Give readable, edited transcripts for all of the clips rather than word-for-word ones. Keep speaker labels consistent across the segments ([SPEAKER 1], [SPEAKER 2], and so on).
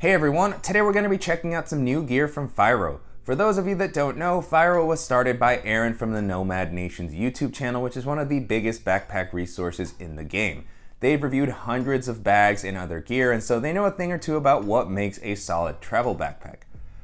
[SPEAKER 1] Hey everyone, today we're going to be checking out some new gear from Fyro. For those of you that don't know, Fyro was started by Aaron from the Nomad Nation's YouTube channel, which is one of the biggest backpack resources in the game. They've reviewed hundreds of bags and other gear, and so they know a thing or two about what makes a solid travel backpack.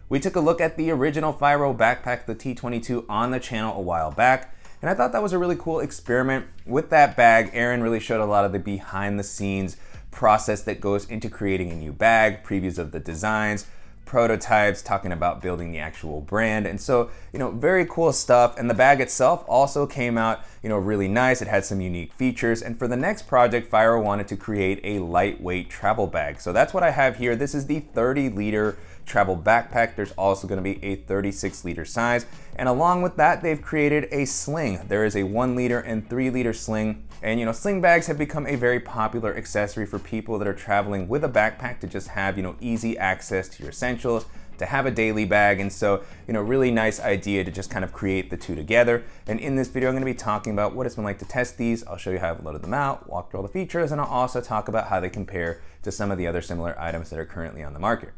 [SPEAKER 1] We took a look at the original Fyro backpack, the T22, on the channel a while back, and I thought that was a really cool experiment. With that bag, Aaron really showed a lot of the behind the scenes process that goes into creating a new bag, previews of the designs, prototypes, talking about building the actual brand. And so, very cool stuff. And the bag itself also came out, really nice. It had some unique features. And for the next project, Fyro wanted to create a lightweight travel bag. So that's what I have here. This is the 30-liter travel backpack. There's also going to be a 36-liter size. And along with that, they've created a sling. There is a 1-liter and 3-liter sling. And sling bags have become a very popular accessory for people that are traveling with a backpack to just have, easy access to your essentials, to have a daily bag. And so, really nice idea to just kind of create the two together. And in this video, I'm going to be talking about what it's been like to test these. I'll show you how I've loaded them out, walk through all the features, and I'll also talk about how they compare to some of the other similar items that are currently on the market.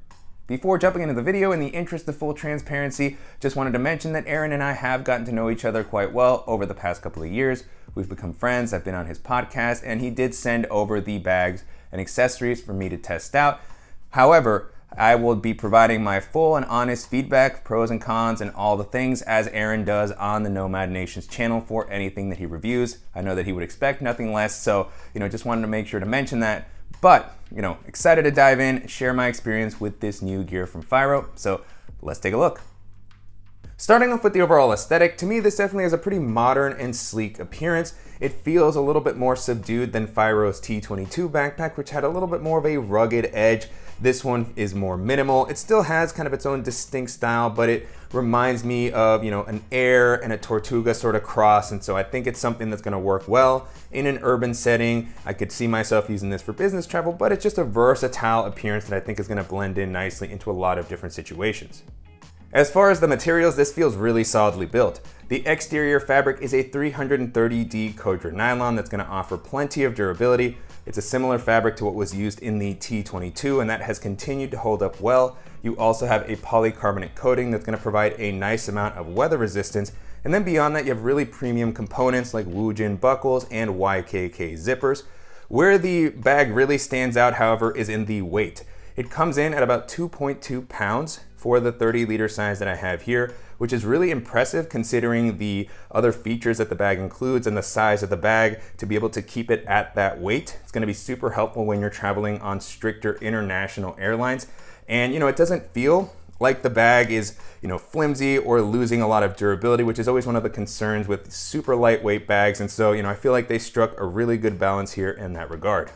[SPEAKER 1] Before jumping into the video, in the interest of full transparency, just wanted to mention that Aaron and I have gotten to know each other quite well over the past couple of years. We've become friends. I've been on his podcast, and he did send over the bags and accessories for me to test out. However, I will be providing my full and honest feedback, pros and cons, and all the things, as Aaron does on the Nomad Nation's channel for anything that he reviews. I know that he would expect nothing less, so just wanted to make sure to mention that. But, excited to dive in, share my experience with this new gear from Fyro. So let's take a look. Starting off with the overall aesthetic, to me this definitely has a pretty modern and sleek appearance. It feels a little bit more subdued than Fyro's T22 backpack, which had a little bit more of a rugged edge. This one is more minimal. It still has kind of its own distinct style, but it reminds me of, an Air and a Tortuga sort of cross. And so I think it's something that's gonna work well in an urban setting. I could see myself using this for business travel, but it's just a versatile appearance that I think is gonna blend in nicely into a lot of different situations. As far as the materials, this feels really solidly built. The exterior fabric is a 330D Codra nylon that's going to offer plenty of durability. It's a similar fabric to what was used in the T22, and that has continued to hold up well. You also have a polycarbonate coating that's going to provide a nice amount of weather resistance. And then beyond that, you have really premium components like Woojin buckles and YKK zippers. Where the bag really stands out, however, is in the weight. It comes in at about 2.2 pounds for the 30-liter size that I have here, which is really impressive considering the other features that the bag includes and the size of the bag to be able to keep it at that weight. It's gonna be super helpful when you're traveling on stricter international airlines. And it doesn't feel like the bag is flimsy or losing a lot of durability, which is always one of the concerns with super lightweight bags. And so I feel like they struck a really good balance here in that regard.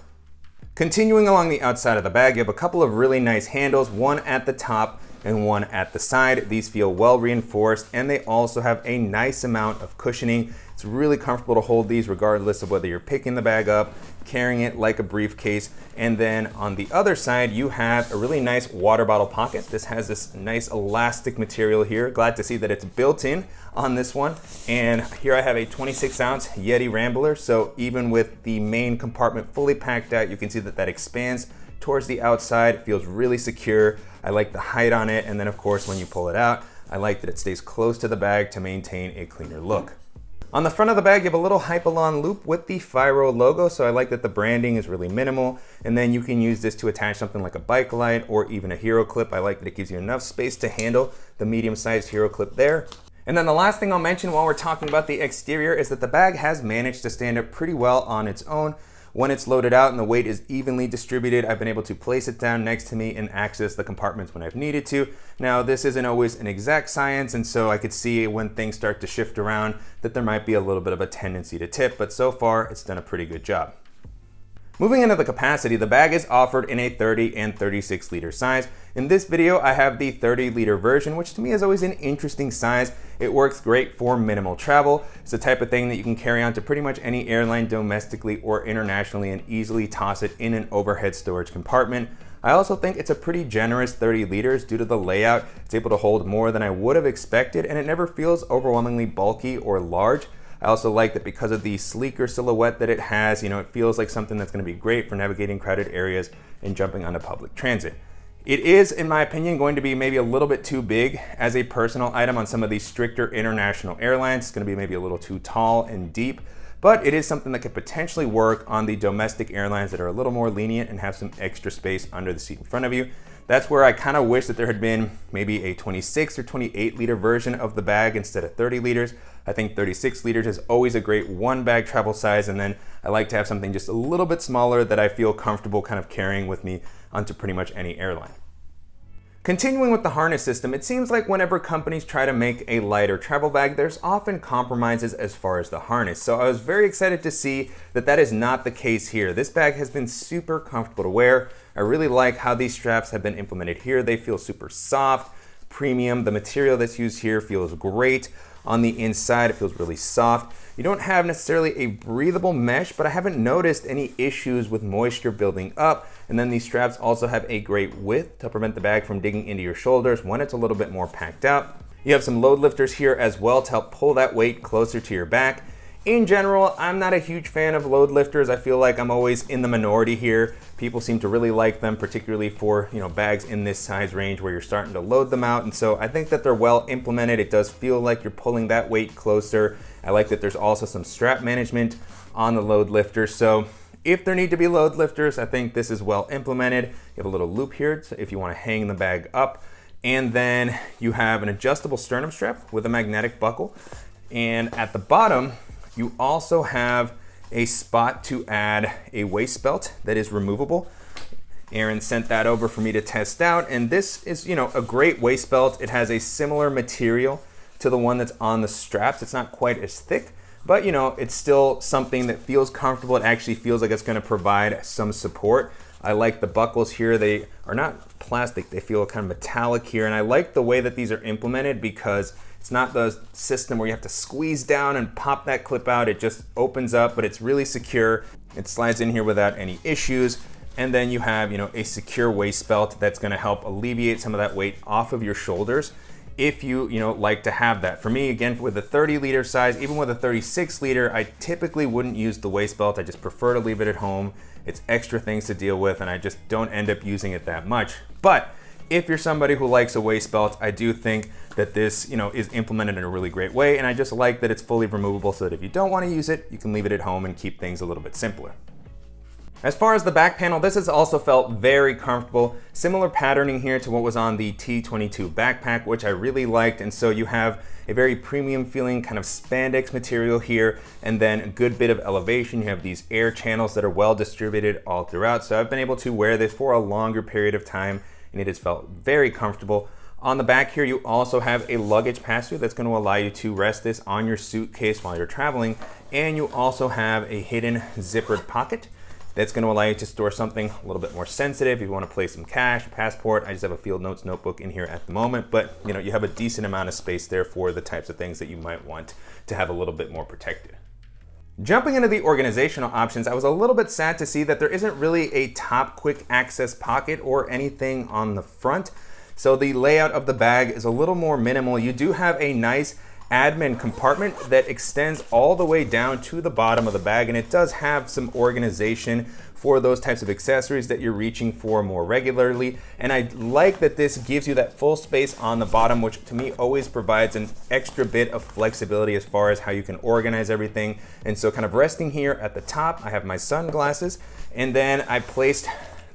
[SPEAKER 1] Continuing along the outside of the bag, you have a couple of really nice handles, one at the top and one at the side. These feel well reinforced, and they also have a nice amount of cushioning. It's really comfortable to hold these regardless of whether you're picking the bag up, carrying it like a briefcase. And then on the other side, you have a really nice water bottle pocket. This has this nice elastic material here. Glad to see that it's built in on this one. And here I have a 26-ounce Yeti Rambler. So even with the main compartment fully packed out, you can see that that expands towards the outside. It feels really secure. I like the height on it. And then of course, when you pull it out, I like that it stays close to the bag to maintain a cleaner look. On the front of the bag, you have a little Hypalon loop with the Fyro logo. So I like that the branding is really minimal. And then you can use this to attach something like a bike light or even a hero clip. I like that it gives you enough space to handle the medium-sized hero clip there. And then the last thing I'll mention while we're talking about the exterior is that the bag has managed to stand up pretty well on its own. When it's loaded out and the weight is evenly distributed, I've been able to place it down next to me and access the compartments when I've needed to. Now, this isn't always an exact science, and so I could see when things start to shift around that there might be a little bit of a tendency to tip, but so far it's done a pretty good job. Moving into the capacity, the bag is offered in a 30 and 36 liter size. In this video, I have the 30 liter version, which to me is always an interesting size. It works great for minimal travel. It's the type of thing that you can carry on to pretty much any airline domestically or internationally and easily toss it in an overhead storage compartment. I also think it's a pretty generous 30 liters due to the layout. It's able to hold more than I would have expected, and it never feels overwhelmingly bulky or large. I also like that because of the sleeker silhouette that it has, it feels like something that's going to be great for navigating crowded areas and jumping onto public transit. It is, in my opinion, going to be maybe a little bit too big as a personal item on some of these stricter international airlines. It's going to be maybe a little too tall and deep, but it is something that could potentially work on the domestic airlines that are a little more lenient and have some extra space under the seat in front of you. That's where I kind of wish that there had been maybe a 26 or 28 liter version of the bag instead of 30 liters. I think 36 liters is always a great one bag travel size, and then I like to have something just a little bit smaller that I feel comfortable kind of carrying with me onto pretty much any airline. Continuing with the harness system, it seems like whenever companies try to make a lighter travel bag, there's often compromises as far as the harness. So I was very excited to see that that is not the case here. This bag has been super comfortable to wear. I really like how these straps have been implemented here. They feel super soft, premium. The material that's used here feels great. On the inside, it feels really soft. You don't have necessarily a breathable mesh, but I haven't noticed any issues with moisture building up. And then these straps also have a great width to prevent the bag from digging into your shoulders when it's a little bit more packed out. You have some load lifters here as well to help pull that weight closer to your back. In general, I'm not a huge fan of load lifters. I feel like I'm always in the minority here. People seem to really like them, particularly for bags in this size range where you're starting to load them out. And so I think that they're well implemented. It does feel like you're pulling that weight closer. I like that there's also some strap management on the load lifter. So if there need to be load lifters, I think this is well implemented. You have a little loop here so if you want to hang the bag up. And then you have an adjustable sternum strap with a magnetic buckle. And at the bottom, you also have a spot to add a waist belt that is removable. Aaron sent that over for me to test out, and this is, a great waist belt. It has a similar material to the one that's on the straps. It's not quite as thick, but it's still something that feels comfortable. It actually feels like it's going to provide some support. I like the buckles here. They are not plastic. They feel kind of metallic here, and I like the way that these are implemented because it's not the system where you have to squeeze down and pop that clip out. It just opens up, but it's really secure. It slides in here without any issues. And then you have, a secure waist belt that's gonna help alleviate some of that weight off of your shoulders if you, like to have that. For me, again, with a 30 liter size, even with a 36 liter, I typically wouldn't use the waist belt. I just prefer to leave it at home. It's extra things to deal with, and I just don't end up using it that much. But if you're somebody who likes a waist belt, I do think that this, is implemented in a really great way, and I just like that it's fully removable so that if you don't want to use it, you can leave it at home and keep things a little bit simpler. As far as the back panel, this has also felt very comfortable. Similar patterning here to what was on the T22 backpack, which I really liked, and so you have a very premium feeling kind of spandex material here, and then a good bit of elevation. You have these air channels that are well distributed all throughout, so I've been able to wear this for a longer period of time, and it has felt very comfortable. On the back here, you also have a luggage pass-through that's going to allow you to rest this on your suitcase while you're traveling, and you also have a hidden zippered pocket that's going to allow you to store something a little bit more sensitive. If you want to place some cash, passport, I just have a field notes notebook in here at the moment, but you have a decent amount of space there for the types of things that you might want to have a little bit more protected. Jumping into the organizational options, I was a little bit sad to see that there isn't really a top quick access pocket or anything on the front. So the layout of the bag is a little more minimal. You do have a nice admin compartment that extends all the way down to the bottom of the bag, and it does have some organization for those types of accessories that you're reaching for more regularly. And I like that this gives you that full space on the bottom, which to me always provides an extra bit of flexibility as far as how you can organize everything. And so kind of resting here at the top, I have my sunglasses, and then I placed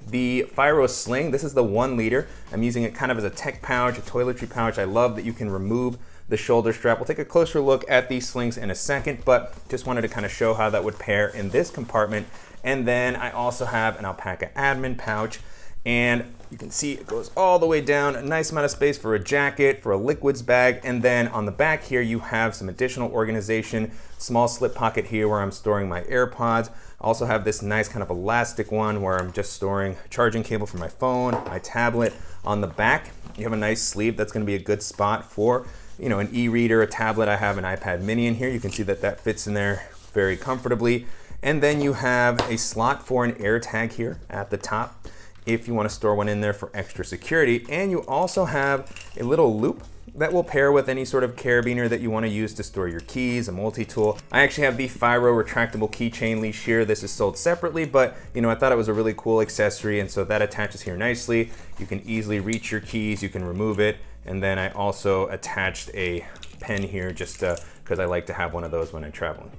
[SPEAKER 1] the Fyro Sling. This is the 1 liter. I'm using it kind of as a tech pouch, a toiletry pouch. I love that you can remove the shoulder strap. We'll take a closer look at these slings in a second, but just wanted to kind of show how that would pair in this compartment. And then I also have an alpaca admin pouch, and you can see it goes all the way down, a nice amount of space for a jacket, for a liquids bag. And then on the back here, you have some additional organization, small slip pocket here where I'm storing my AirPods. I also have this nice kind of elastic one where I'm just storing a charging cable for my phone, my tablet. On the back, you have a nice sleeve that's gonna be a good spot for an e-reader, a tablet. I have an iPad mini in here. You can see that that fits in there very comfortably. And then you have a slot for an air tag here at the top if you want to store one in there for extra security. And you also have a little loop that will pair with any sort of carabiner that you want to use to store your keys, a multi-tool. I actually have the Fyro retractable keychain leash here. This is sold separately, but I thought it was a really cool accessory, and so that attaches here nicely. You can easily reach your keys, you can remove it, and then I also attached a pen here just because I like to have one of those when I'm traveling.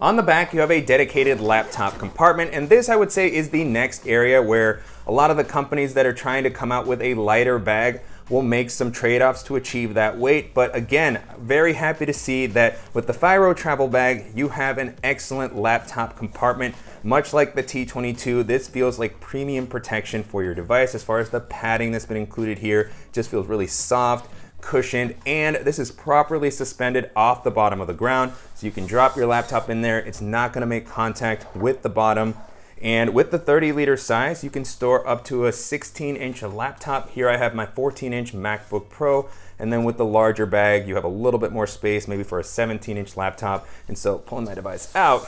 [SPEAKER 1] On the back, you have a dedicated laptop compartment, and this, I would say, is the next area where a lot of the companies that are trying to come out with a lighter bag will make some trade-offs to achieve that weight. But again, very happy to see that with the Fyro Travel Bag, you have an excellent laptop compartment. Much like the T22, this feels like premium protection for your device. As far as the padding that's been included here, just feels really soft, cushioned, and this is properly suspended off the bottom of the ground, so you can drop your laptop in there. It's not going to make contact with the bottom. And with the 30-liter size, you can store up to a 16-inch laptop. Here I have my 14-inch MacBook Pro, and then with the larger bag, you have a little bit more space, maybe for a 17-inch laptop. And so pulling my device out,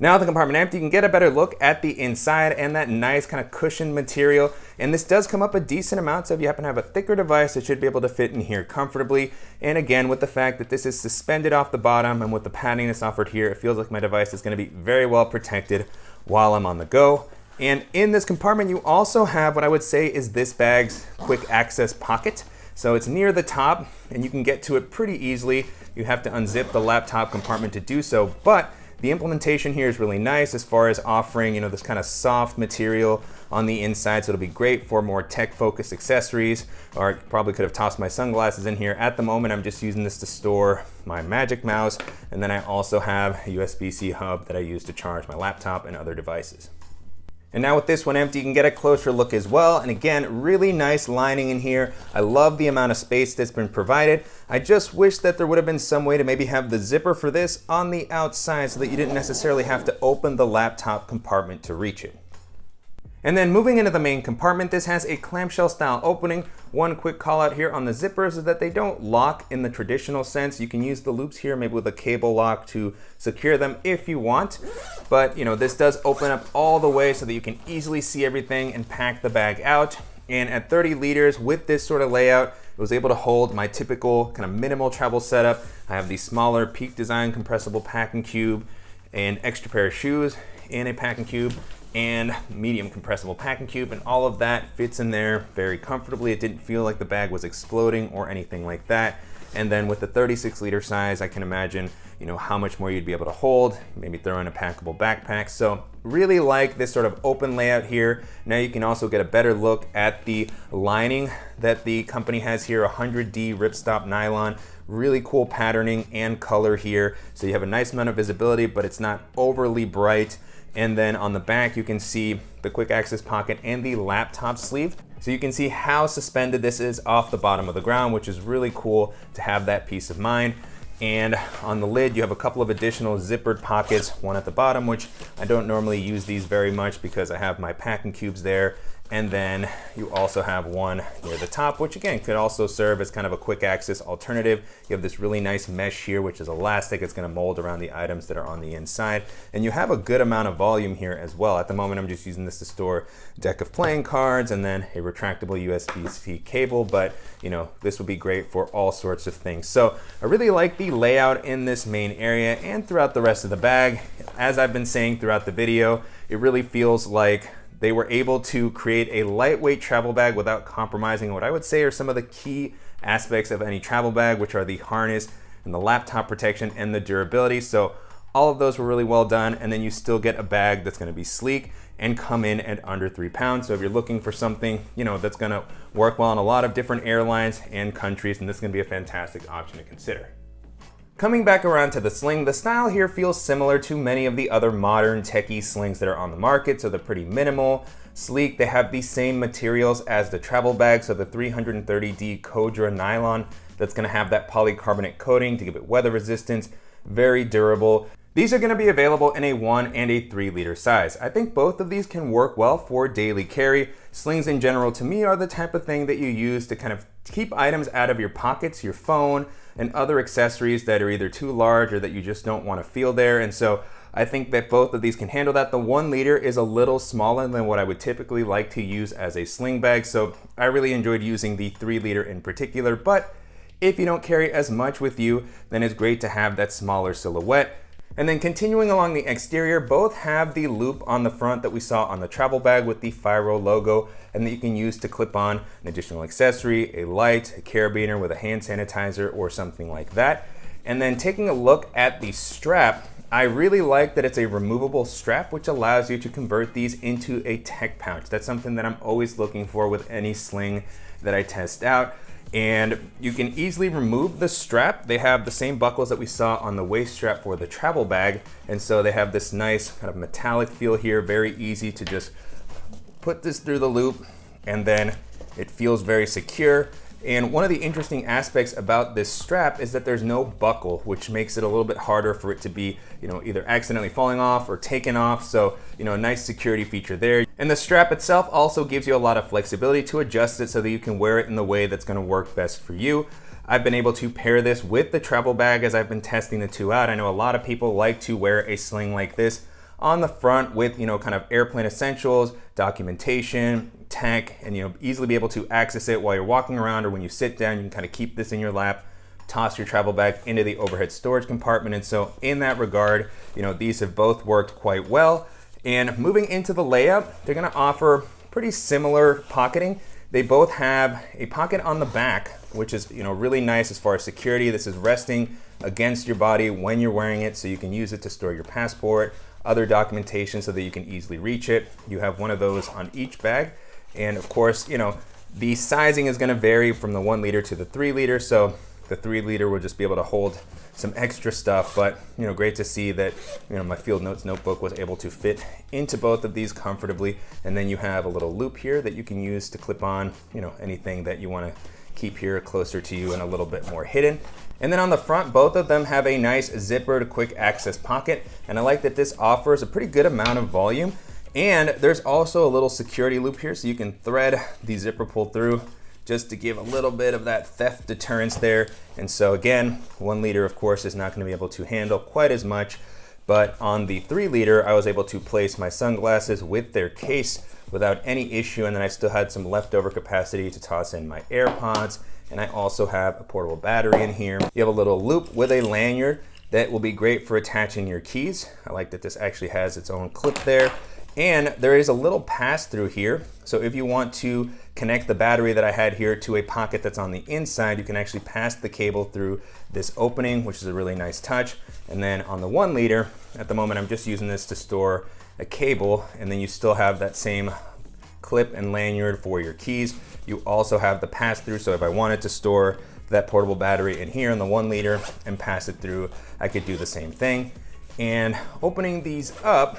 [SPEAKER 1] now with the compartment empty, you can get a better look at the inside and that nice kind of cushioned material. And this does come up a decent amount, so if you happen to have a thicker device, it should be able to fit in here comfortably. And again, with the fact that this is suspended off the bottom and with the padding that's offered here, it feels like my device is going to be very well protected while I'm on the go. And in this compartment, you also have what I would say is this bag's quick access pocket. So it's near the top and you can get to it pretty easily. You have to unzip the laptop compartment to do so, but the implementation here is really nice as far as offering, this kind of soft material on the inside. So it'll be great for more tech-focused accessories, or I probably could have tossed my sunglasses in here. At the moment, I'm just using this to store my Magic Mouse. And then I also have a USB-C hub that I use to charge my laptop and other devices. And now with this one empty, you can get a closer look as well. And again, really nice lining in here. I love the amount of space that's been provided. I just wish that there would have been some way to maybe have the zipper for this on the outside so that you didn't necessarily have to open the laptop compartment to reach it. And then moving into the main compartment, this has a clamshell style opening. One quick call out here on the zippers is that they don't lock in the traditional sense. You can use the loops here, maybe with a cable lock to secure them if you want. But this does open up all the way so that you can easily see everything and pack the bag out. And at 30 liters with this sort of layout, it was able to hold my typical kind of minimal travel setup. I have the smaller Peak Design compressible packing cube, an extra pair of shoes in a packing cube, and medium compressible packing cube, and all of that fits in there very comfortably. It didn't feel like the bag was exploding or anything like that. And then with the 36-liter size, I can imagine how much more you'd be able to hold, maybe throw in a packable backpack. So really like this sort of open layout here. Now you can also get a better look at the lining that the company has here, 100D ripstop nylon. Really cool patterning and color here. So you have a nice amount of visibility, but it's not overly bright. And then on the back, you can see the quick access pocket and the laptop sleeve. So you can see how suspended this is off the bottom of the ground, which is really cool to have that peace of mind. And on the lid, you have a couple of additional zippered pockets, one at the bottom, which I don't normally use these very much because I have my packing cubes there. And then you also have one near the top, which again could also serve as kind of a quick access alternative. You have this really nice mesh here, which is elastic. It's gonna mold around the items that are on the inside. And you have a good amount of volume here as well. At the moment, I'm just using this to store a deck of playing cards and then a retractable USB-C cable, but this would be great for all sorts of things. So I really like the layout in this main area and throughout the rest of the bag. As I've been saying throughout the video, it really feels like they were able to create a lightweight travel bag without compromising what I would say are some of the key aspects of any travel bag, which are the harness and the laptop protection and the durability. So all of those were really well done. And then you still get a bag that's gonna be sleek and come in at under 3 pounds. So if you're looking for something, that's gonna work well on a lot of different airlines and countries, and this is gonna be a fantastic option to consider. Coming back around to the sling, the style here feels similar to many of the other modern techie slings that are on the market. So they're pretty minimal, sleek. They have the same materials as the travel bag. So the 330D Codra nylon that's gonna have that polycarbonate coating to give it weather resistance, very durable. These are gonna be available in a 1 and a 3-liter size. I think both of these can work well for daily carry. Slings in general, to me, are the type of thing that you use to kind of keep items out of your pockets, your phone, and other accessories that are either too large or that you just don't want to feel there. And so I think that both of these can handle that. The 1 liter is a little smaller than what I would typically like to use as a sling bag. So I really enjoyed using the 3 liter in particular, but If you don't carry as much with you, then it's great to have that smaller silhouette. And then continuing along the exterior, both have the loop on the front that we saw on the travel bag with the Fyro logo, and that you can use to clip on an additional accessory, a light, a carabiner with a hand sanitizer or something like that. And then taking a look at the strap, I really like that it's a removable strap, which allows you to convert these into a tech pouch. That's something that I'm always looking for with any sling that I test out. And you can easily remove the strap. They have the same buckles that we saw on the waist strap for the travel bag. And so they have this nice kind of metallic feel here, very easy to just put this through the loop, and then it feels very secure. And one of the interesting aspects about this strap is that there's no buckle, which makes it a little bit harder for it to be, either accidentally falling off or taken off. So, a nice security feature there. And the strap itself also gives you a lot of flexibility to adjust it so that you can wear it in the way that's going to work best for you. I've been able to pair this with the travel bag as I've been testing the two out. I know a lot of people like to wear a sling like this on the front with, kind of airplane essentials, documentation, tech, and easily be able to access it while you're walking around, or when you sit down, you can kind of keep this in your lap, toss your travel bag into the overhead storage compartment. And so in that regard, these have both worked quite well. And moving into the layout, they're gonna offer pretty similar pocketing. They both have a pocket on the back, which is really nice as far as security. This is resting against your body when you're wearing it, so you can use it to store your passport, other documentation, so that you can easily reach it. You have one of those on each bag. And of course, the sizing is gonna vary from the 1 liter to the 3 liter. So the 3 liter will just be able to hold some extra stuff, but great to see that my Field Notes notebook was able to fit into both of these comfortably. And then you have a little loop here that you can use to clip on anything that you want to keep here closer to you and a little bit more hidden. And then on the front, both of them have a nice zippered quick access pocket, and I like that this offers a pretty good amount of volume. And there's also a little security loop here, so you can thread the zipper pull through just to give a little bit of that theft deterrence there. And so again, 1 liter of course is not going to be able to handle quite as much, but on the 3 liter, I was able to place my sunglasses with their case without any issue. And then I still had some leftover capacity to toss in my AirPods. And I also have a portable battery in here. You have a little loop with a lanyard that will be great for attaching your keys. I like that this actually has its own clip there. And there is a little pass through here. So if you want to connect the battery that I had here to a pocket that's on the inside, you can actually pass the cable through this opening, which is a really nice touch. And then on the 1 liter, at the moment, I'm just using this to store a cable, and then you still have that same clip and lanyard for your keys. You also have the pass through. So if I wanted to store that portable battery in here in the 1 liter and pass it through, I could do the same thing. And opening these up,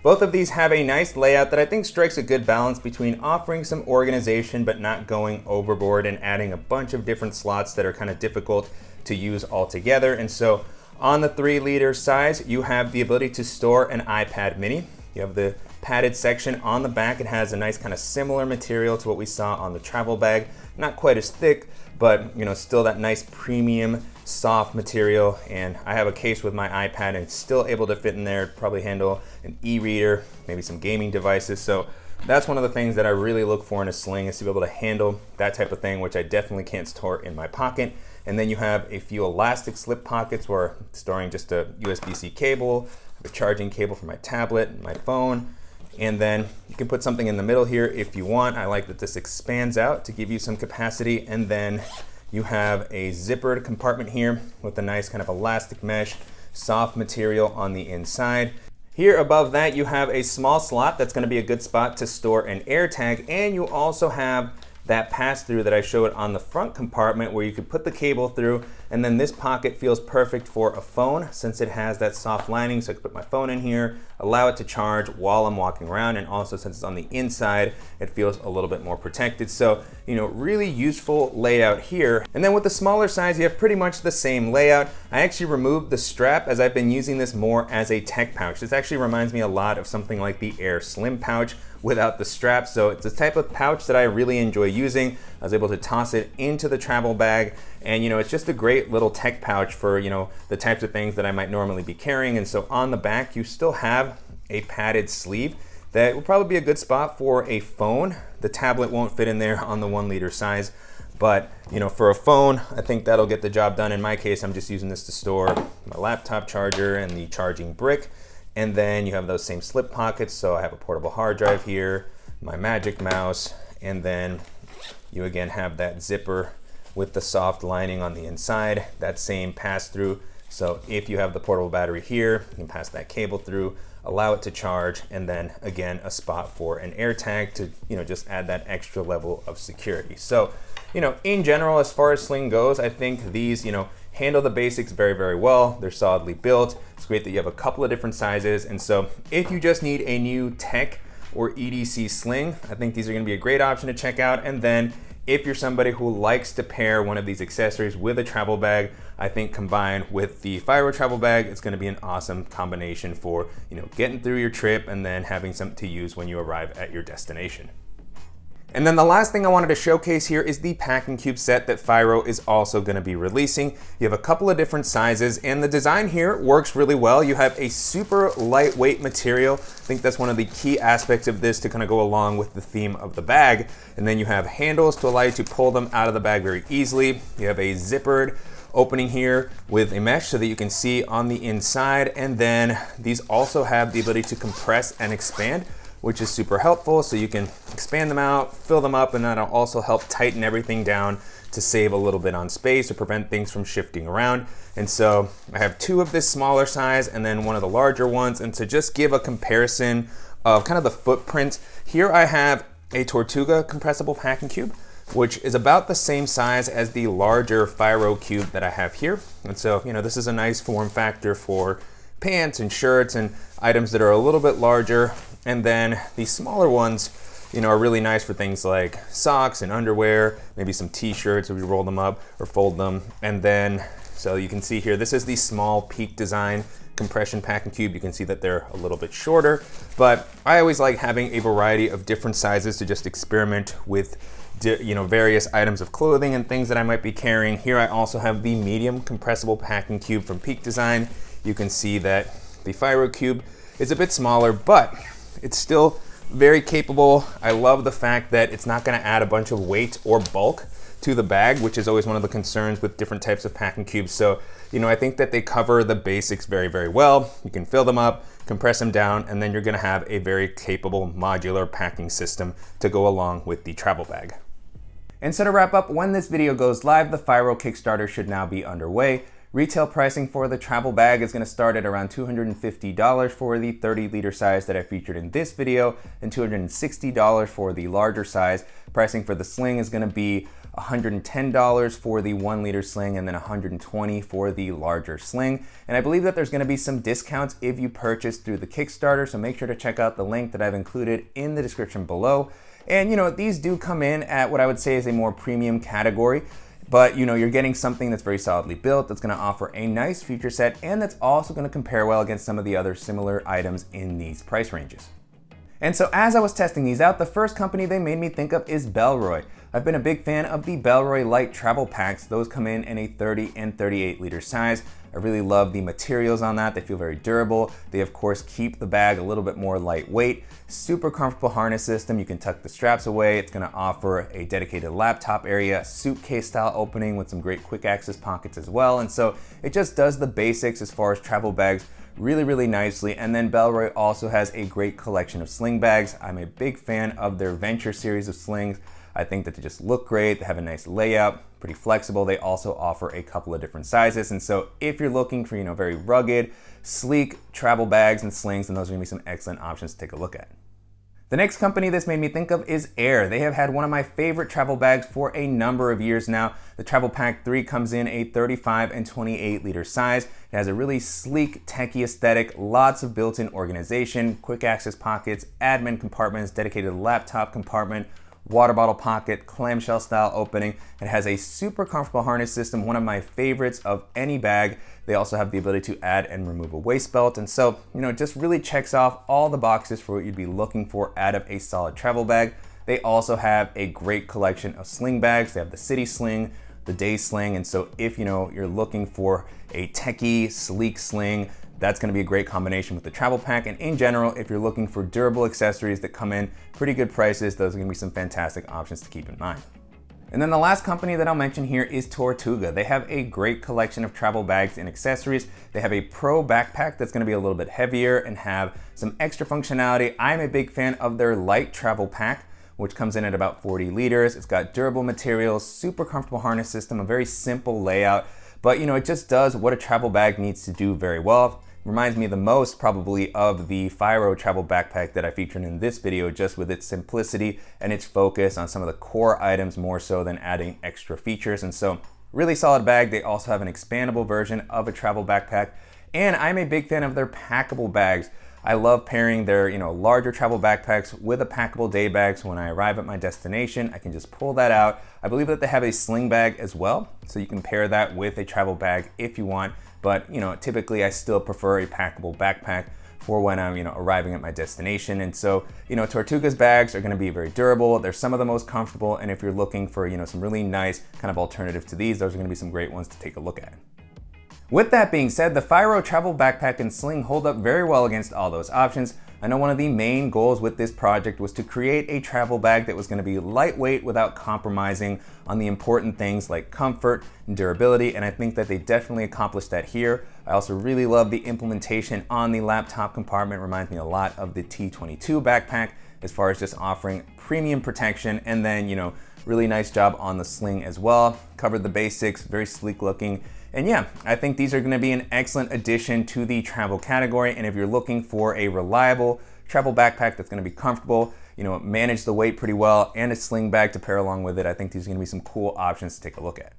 [SPEAKER 1] both of these have a nice layout that I think strikes a good balance between offering some organization but not going overboard and adding a bunch of different slots that are kind of difficult to use altogether. And so on the 3 liter size, you have the ability to store an iPad mini. You have the padded section on the back. It has a nice kind of similar material to what we saw on the travel bag. Not quite as thick, but still that nice premium soft material. And I have a case with my iPad and it's still able to fit in there. Probably handle an e-reader, maybe some gaming devices. So that's one of the things that I really look for in a sling, is to be able to handle that type of thing, which I definitely can't store in my pocket. And then you have a few elastic slip pockets where I'm storing just a USB-C cable, a charging cable for my tablet, my phone. And then you can put something in the middle here if you want. I like that this expands out to give you some capacity. And then you have a zippered compartment here with a nice kind of elastic mesh, soft material on the inside. Here above that, you have a small slot that's going to be a good spot to store an AirTag. And you also have that pass through that I showed on the front compartment where you could put the cable through, and then this pocket feels perfect for a phone since it has that soft lining. So I could put my phone in here, allow it to charge while I'm walking around, and also since it's on the inside, it feels a little bit more protected. So, really useful layout here. And then with the smaller size, you have pretty much the same layout. I actually removed the strap as I've been using this more as a tech pouch. This actually reminds me a lot of something like the Air Slim pouch without the strap. So it's a type of pouch that I really enjoy using. I was able to toss it into the travel bag, and it's just a great little tech pouch for the types of things that I might normally be carrying. And so on the back, you still have a padded sleeve that will probably be a good spot for a phone. The tablet won't fit in there on the 1 liter size, But for a phone, I think that'll get the job done. In my case, I'm just using this to store my laptop charger and the charging brick. And then you have those same slip pockets. So I have a portable hard drive here, my Magic Mouse, and then you again have that zipper with the soft lining on the inside, that same pass through. So if you have the portable battery here, you can pass that cable through, allow it to charge, and then again, a spot for an air tag to, just add that extra level of security. So, in general, as far as Sling goes, I think these, handle the basics very, very well. They're solidly built. It's great that you have a couple of different sizes. And so if you just need a new tech or EDC sling, I think these are gonna be a great option to check out. And then if you're somebody who likes to pair one of these accessories with a travel bag, I think combined with the Fyro Travel Bag, it's gonna be an awesome combination for getting through your trip and then having something to use when you arrive at your destination. And then the last thing I wanted to showcase here is the packing cube set that Fyro is also going to be releasing. You have a couple of different sizes, and the design here works really well. You have a super lightweight material. I think that's one of the key aspects of this to kind of go along with the theme of the bag. And then you have handles to allow you to pull them out of the bag very easily. You have a zippered opening here with a mesh so that you can see on the inside. And then these also have the ability to compress and expand, which is super helpful. So you can expand them out, fill them up, and that'll also help tighten everything down to save a little bit on space or prevent things from shifting around. And so I have two of this smaller size and then one of the larger ones. And to just give a comparison of kind of the footprint, here I have a Tortuga compressible packing cube, which is about the same size as the larger Fyro cube that I have here. And so, this is a nice form factor for pants and shirts and items that are a little bit larger. And then the smaller ones, are really nice for things like socks and underwear, maybe some t-shirts if you roll them up or fold them. And then, so you can see here, this is the small Peak Design compression packing cube. You can see that they're a little bit shorter, but I always like having a variety of different sizes to just experiment with various items of clothing and things that I might be carrying. Here I also have the medium compressible packing cube from Peak Design. You can see that the Fyro cube is a bit smaller, but it's still very capable. I love the fact that it's not gonna add a bunch of weight or bulk to the bag, which is always one of the concerns with different types of packing cubes. So, I think that they cover the basics very, very well. You can fill them up, compress them down, and then you're gonna have a very capable modular packing system to go along with the travel bag. And so to wrap up, when this video goes live, the Fyro Kickstarter should now be underway. Retail pricing for the travel bag is going to start at around $250 for the 30-liter size that I featured in this video, and $260 for the larger size. Pricing for the sling is going to be $110 for the 1-liter sling, and then $120 for the larger sling. And I believe that there's going to be some discounts if you purchase through the Kickstarter, so make sure to check out the link that I've included in the description below. And these do come in at what I would say is a more premium category. But you're getting something that's very solidly built, that's gonna offer a nice feature set, and that's also gonna compare well against some of the other similar items in these price ranges. And so as I was testing these out, the first company they made me think of is Bellroy. I've been a big fan of the Bellroy Light Travel Packs. Those come in a 30 and 38 liter size. I really love the materials on that. They feel very durable. They of course keep the bag a little bit more lightweight. Super comfortable harness system. You can tuck the straps away. It's gonna offer a dedicated laptop area, suitcase style opening with some great quick access pockets as well. And so it just does the basics as far as travel bags really, really nicely. And then Bellroy also has a great collection of sling bags. I'm a big fan of their Venture series of slings. I think that they just look great. They have a nice layout, pretty flexible. They also offer a couple of different sizes. And so if you're looking for, very rugged, sleek travel bags and slings, then those are gonna be some excellent options to take a look at. The next company this made me think of is Air. They have had one of my favorite travel bags for a number of years now. The Travel Pack 3 comes in a 35 and 28 liter size. It has a really sleek, techie aesthetic, lots of built-in organization, quick access pockets, admin compartments, dedicated laptop compartment, water bottle pocket, clamshell style opening. It has a super comfortable harness system, one of my favorites of any bag. They also have the ability to add and remove a waist belt. And so, it just really checks off all the boxes for what you'd be looking for out of a solid travel bag. They also have a great collection of sling bags. They have the City Sling, the Day Sling. And so if you're looking for a techie, sleek sling, that's gonna be a great combination with the travel pack. And in general, if you're looking for durable accessories that come in pretty good prices, those are gonna be some fantastic options to keep in mind. And then the last company that I'll mention here is Tortuga. They have a great collection of travel bags and accessories. They have a Pro backpack that's gonna be a little bit heavier and have some extra functionality. I'm a big fan of their light travel pack, which comes in at about 40 liters. It's got durable materials, super comfortable harness system, a very simple layout, but it just does what a travel bag needs to do very well. Reminds me the most probably of the Fyro Travel Backpack that I featured in this video, just with its simplicity and its focus on some of the core items more so than adding extra features. And so really solid bag. They also have an expandable version of a travel backpack, and I'm a big fan of their packable bags. I love pairing their larger travel backpacks with a packable day bag, so when I arrive at my destination, I can just pull that out. I believe that they have a sling bag as well, so you can pair that with a travel bag if you want. But typically I still prefer a packable backpack for when I'm arriving at my destination. And so Tortuga's bags are going to be very durable. They're some of the most comfortable, and if you're looking for some really nice kind of alternative to these, those are going to be some great ones to take a look at. With that being said, the Fyro Travel Backpack and Sling hold up very well against all those options. I know one of the main goals with this project was to create a travel bag that was going to be lightweight without compromising on the important things like comfort and durability, and I think that they definitely accomplished that here. I also really love the implementation on the laptop compartment. Reminds me a lot of the T22 backpack as far as just offering premium protection, and then really nice job on the sling as well. Covered the basics, very sleek looking. And yeah, I think these are gonna be an excellent addition to the travel category. And if you're looking for a reliable travel backpack that's gonna be comfortable, manage the weight pretty well, and a sling bag to pair along with it, I think these are gonna be some cool options to take a look at.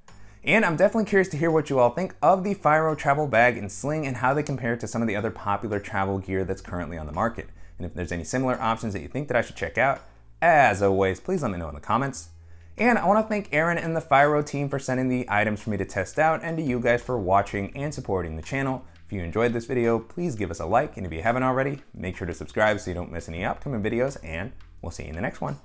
[SPEAKER 1] And I'm definitely curious to hear what you all think of the Fyro Travel Bag and Sling and how they compare to some of the other popular travel gear that's currently on the market. And if there's any similar options that you think that I should check out, as always, please let me know in the comments. And I want to thank Aaron and the Fyro team for sending the items for me to test out, and to you guys for watching and supporting the channel. If you enjoyed this video, please give us a like, and if you haven't already, make sure to subscribe so you don't miss any upcoming videos, and we'll see you in the next one.